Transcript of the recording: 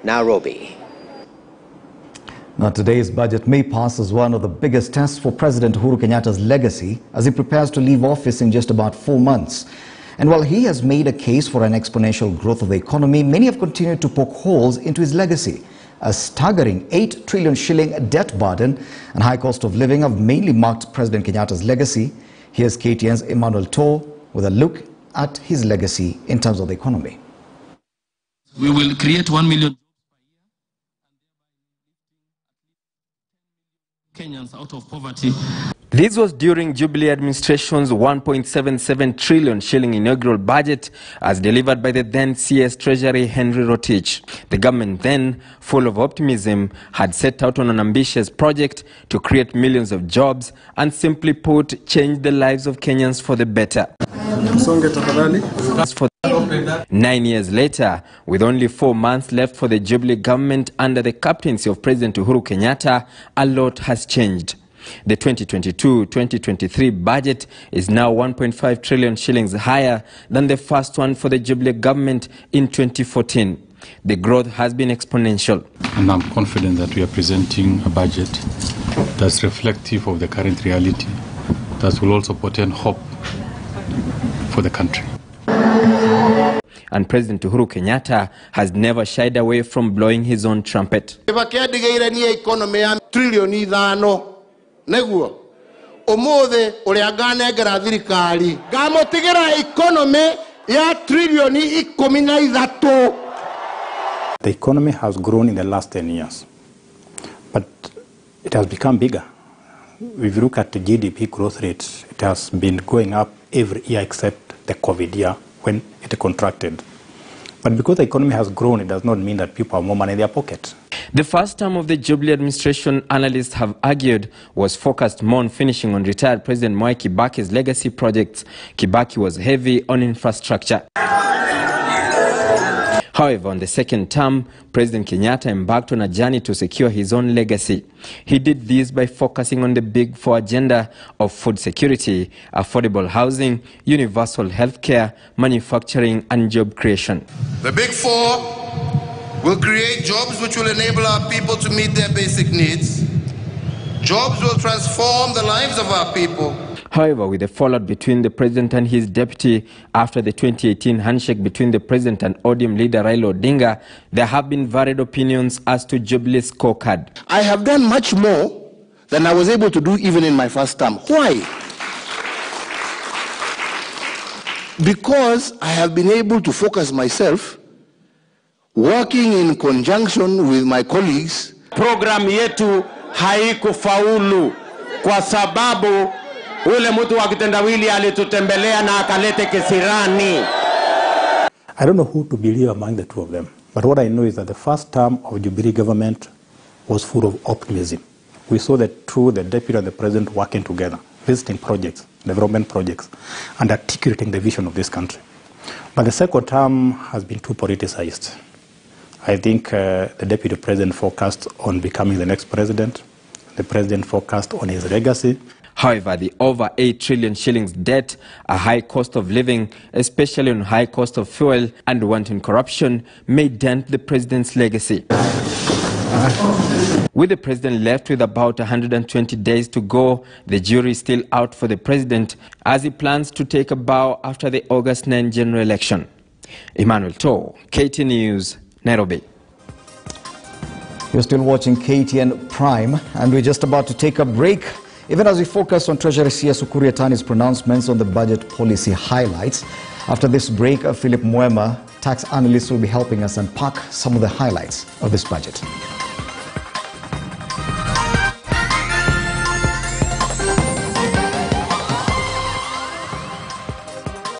Nairobi. Now, today's budget may pass as one of the biggest tests for President Uhuru Kenyatta's legacy as he prepares to leave office in just about 4 months. And while he has made a case for an exponential growth of the economy, many have continued to poke holes into his legacy. A staggering 8 trillion shilling debt burden and high cost of living have mainly marked President Kenyatta's legacy. Here's KTN's Emmanuel Toh with a look at his legacy in terms of the economy. We will create 1 million Kenyans out of poverty. This was during Jubilee administration's 1.77 trillion shilling inaugural budget as delivered by the then CS Treasury Henry Rotich. The government then, full of optimism, had set out on an ambitious project to create millions of jobs and, simply put, change the lives of Kenyans for the better. 9 years later, with only 4 months left for the Jubilee government under the captaincy of President Uhuru Kenyatta, a lot has changed. The 2022-2023 budget is now 1.5 trillion shillings higher than the first one for the Jubilee government in 2014. The growth has been exponential. And I'm confident that we are presenting a budget that's reflective of the current reality, that will also portend hope for the country. And President Uhuru Kenyatta has never shied away from blowing his own trumpet. Neguo omothe uria nganengera thirikari ngamutigera economy ya trilioni 13. The economy has grown in the last 10 years, but it has become bigger. If you look at the GDP growth rate, it has been going up every year except the COVID year when it contracted. But because the economy has grown, it does not mean that people have more money in their pocket. The first term of the Jubilee administration, analysts have argued, was focused more on finishing on retired President Mwai Kibaki's legacy projects. Kibaki was heavy on infrastructure. However, on the second term, President Kenyatta embarked on a journey to secure his own legacy. He did this by focusing on the Big Four agenda of food security, affordable housing, universal health care, manufacturing and job creation. The Big Four will create jobs which will enable our people to meet their basic needs. Jobs will transform the lives of our people. However, with the fallout between the president and his deputy after the 2018 handshake between the president and ODM leader Raila Odinga, there have been varied opinions as to Jubilee's scorecard. I have done much more than I was able to do even in my first term. Why? Because I have been able to focus myself, working in conjunction with my colleagues. Program yetu haikufaulu kwa sababu ule mtu wa kitendawili alitutembelea na akalete kisirani. I don't know who to believe among the two of them, but what I know is that the first term of Jubilee government was full of optimism. We saw that through the deputy and the president working together, visiting projects, development projects, and articulating the vision of this country. But the second term has been too politicized. I think the deputy president focused on becoming the next president. The president focused on his legacy. However, the over 8 trillion shillings debt, a high cost of living, especially on high cost of fuel and wanton corruption, may dent the president's legacy. With the president left with about 120 days to go, the jury is still out for the president as he plans to take a bow after the August 9 general election. Emmanuel Toh, KTN News, Nairobi. You're still watching KTN Prime, and we're just about to take a break. Even as we focus on Treasury CS Uhuru Kenyatta's pronouncements on the budget policy highlights. After this break, Philip Mwema, tax analyst, will be helping us unpack some of the highlights of this budget.